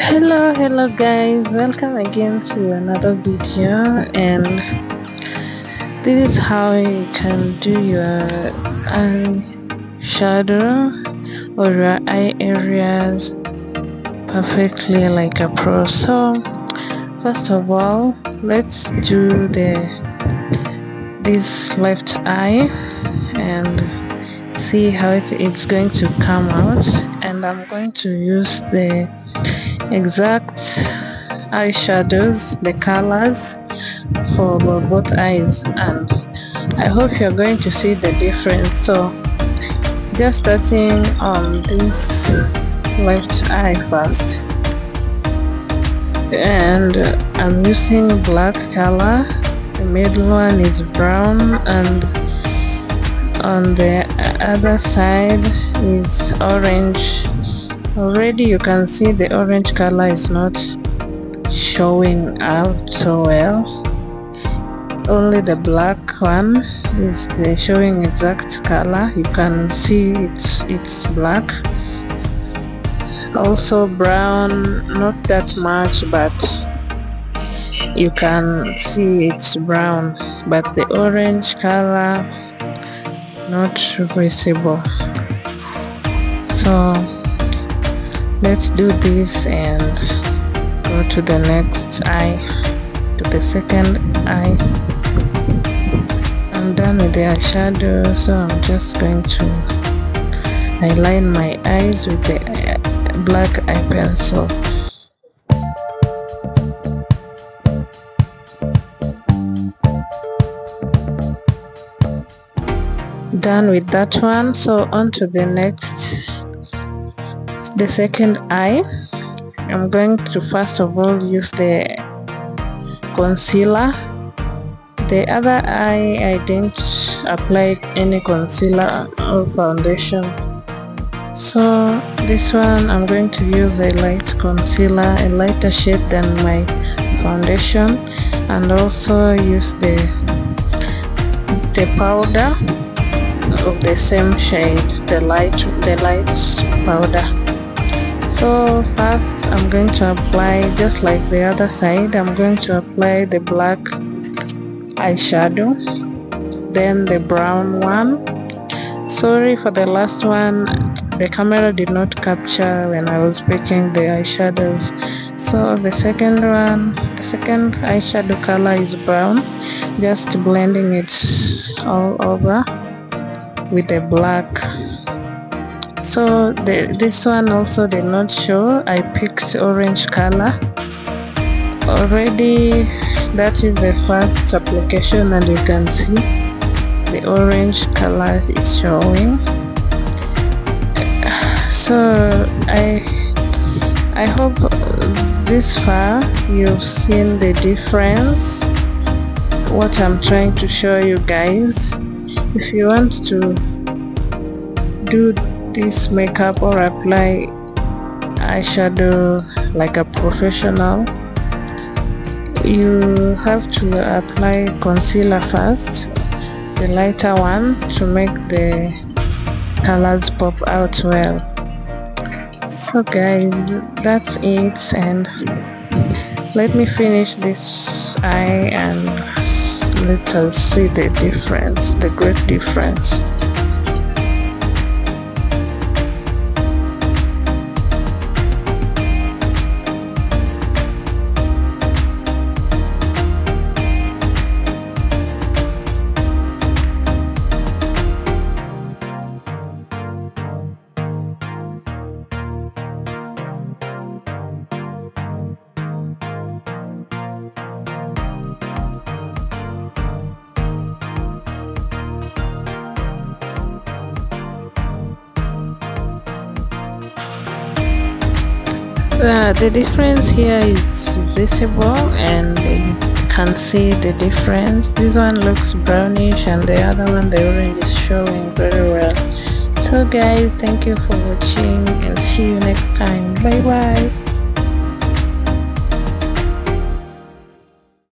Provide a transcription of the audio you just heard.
Hello guys, welcome again to another video, and this is how you can do your eyeshadow or your eye areas perfectly like a pro. So first of all, let's do this left eye and see how it's going to come out. And I'm going to use the exact eyeshadows, the colors for both eyes, and I hope you're going to see the difference. So just starting on this left eye first, and I'm using black color. The middle one is brown, and on the other side is orange. Already you can see the orange color is not showing out so well. Only the black one is the showing exact color. You can see it's black. Also brown, not that much, but you can see it's brown, but the orange color not visible. So let's do this and go to the next eye, to the second eye. I'm done with the eyeshadow, so I'm just going to align my eyes with the black eye pencil. Done with that one, so on to the next, the second eye. I'm going to first of all use the concealer. The other eye I didn't apply any concealer or foundation, so this one I'm going to use a light concealer, a lighter shade than my foundation, and also use the powder of the same shade, the light powder. So first I'm going to apply, just like the other side, I'm going to apply the black eyeshadow, then the brown one. Sorry for the last one, the camera did not capture when I was picking the eyeshadows. So the second one, the second eyeshadow color is brown, just blending it all over with the black. So this one also did not show. I picked orange color already. That is the first application, and you can see the orange color is showing. So I hope this far you've seen the difference, what I'm trying to show you guys. If you want to do this makeup or apply eyeshadow like a professional, you have to apply concealer first, the lighter one, to make the colors pop out well. So guys, that's it, and let me finish this eye and let us see the difference, the great difference. The difference here is visible, and you can see the difference. This one looks brownish, and the other one, the orange, is showing very well. So guys, thank you for watching, and see you next time. Bye bye.